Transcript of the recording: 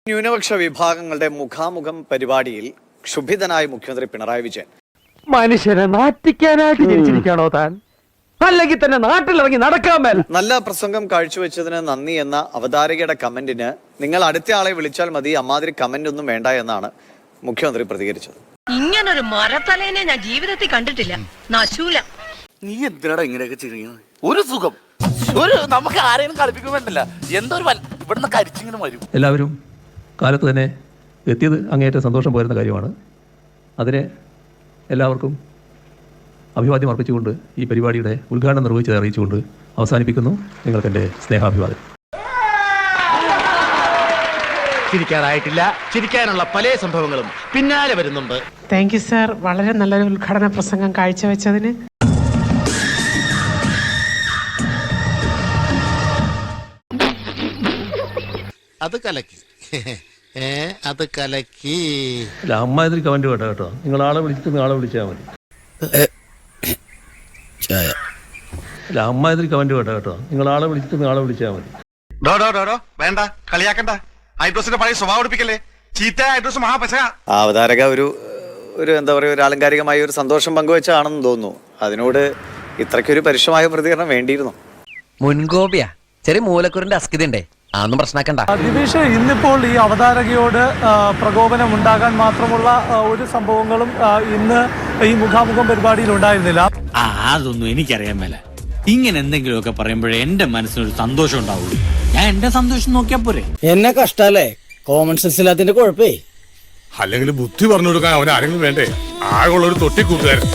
ന്യൂനപക്ഷ വിഭാഗങ്ങളുടെ മുഖാമുഖം പരിപാടിയിൽ ക്ഷുഭിതനായ മുഖ്യമന്ത്രി പിണറായി വിജയൻ മനുഷ്യനെ നാറ്റിക്കാനായിട്ട് ജനിച്ചിരിക്കാണോ താൻ? അല്ലെങ്കിൽ തന്നെ നാട്ടിലിറങ്ങി നടക്കാൻ മേൽ. നല്ല പ്രസംഗം കാഴ്ചവെച്ചതിന് നന്ദി എന്ന അവതാരകയുടെ കമന്റിന് നിങ്ങൾ അടുത്ത ആളെ വിളിച്ചാൽ മതി, അമ്മാതിരി കമന്റ് ഒന്നും വേണ്ട എന്നാണ് മുഖ്യമന്ത്രി പ്രതികരിച്ചത്. ഇങ്ങനൊരു മരത്തലേനെ ഞാൻ ജീവിതത്തിൽ കണ്ടിട്ടില്ല. നശൂല. നീ എന്തിനാടാ ഇങ്ങനെയൊക്കെ ചെയ്യുന്നത്? ഒരു സുഖം, നമുക്ക് ആരെയും കളിപ്പിക്കാൻ വേണ്ടല്ല. എന്തോ ഇവിടുന്ന് കരിച്ചിങ്ങനെ വരും. എല്ലാവരും കാലത്ത് തന്നെ എത്തിയത് അങ്ങേയറ്റം സന്തോഷം പോരുന്ന കാര്യമാണ്. അതിനെ എല്ലാവർക്കും അഭിവാദ്യം അർപ്പിച്ചുകൊണ്ട് ഈ പരിപാടിയുടെ ഉദ്ഘാടനം നിർവഹിച്ചത് അറിയിച്ചുകൊണ്ട് അവസാനിപ്പിക്കുന്നു. നിങ്ങൾക്ക് എൻ്റെ സ്നേഹാഭിവാദം. ചിരിക്കാറായിട്ടില്ല. ചിരിക്കാനുള്ള പല സംഭവങ്ങളും പിന്നാലെ വരുന്നുണ്ട്. Thank you sir. വളരെ നല്ലൊരു ഉദ്ഘാടന പ്രസംഗം കാഴ്ചവെച്ചതിന്. അത് കലക്കി അത് കലക്കി. അല്ല, അമ്മാതിരി കമൻറ്റ് വേണ്ട കേട്ടോ. നിങ്ങൾ ആളെ വിളിച്ചിട്ട് ആളെ വിളിച്ചാൽ മതി. അല്ല, അമ്മാതിരി കമൻറ്റ് വേണ്ട കേട്ടോ. നിങ്ങൾ ആളെ വിളിച്ചിട്ട് ആളെ വിളിച്ചാൽ മതി. വേണ്ട, കളിയാക്കണ്ട. ഐഡ്രോസിന്റെ പഴയ സ്വഭാവം എടുപ്പിക്കല്ലേ. ചീത്ത ഐഡ്രോസ് മഹാപശക. ആ അവതാരക ഒരു എന്താ പറയുക, ഒരു ആലങ്കാരികമായ ഒരു സന്തോഷം പങ്കുവെച്ചാണെന്ന് തോന്നുന്നു. അതിനോട് ഇത്രയ്ക്കൊരു പരുഷമായ പ്രതികരണം വേണ്ടിയിരുന്നു. മുൻകോപിയാ, ചെറിയ മൂലക്കുറിന്റെ അസ്കിതണ്ടേ, അതൊന്നും പ്രശ്നമാക്കണ്ട. ദിവിഷ്, ഇന്നിപ്പോൾ ഈ അവതാരകയോട് പ്രകോപനം ഉണ്ടാകാൻ മാത്രമുള്ള ഒരു സംഭവങ്ങളും ഇന്ന് ഈ മുഖാമുഖം പരിപാടിയിൽ ഉണ്ടായിരുന്നില്ല. അതൊന്നും എനിക്കറിയാൻ മേല. ഇങ്ങനെ എന്തെങ്കിലുമൊക്കെ പറയുമ്പോഴേ എന്റെ മനസ്സിനൊരു സന്തോഷം ഉണ്ടാവുള്ളൂ. ഞാൻ എന്റെ സന്തോഷം നോക്കിയാ പോരെ. എന്നെ കഷ്ടല്ലേ, കോമൺ സെൻസ് ഇല്ലാത്തിന്റെ കുഴപ്പേ. അല്ലെങ്കിൽ ബുദ്ധി പറഞ്ഞു കൊടുക്കാൻ അവൻ ആരെങ്കിലും വേണ്ടേ? ആകെയുള്ള ഒരു തൊട്ടി കൂട്ടുകാരൻ.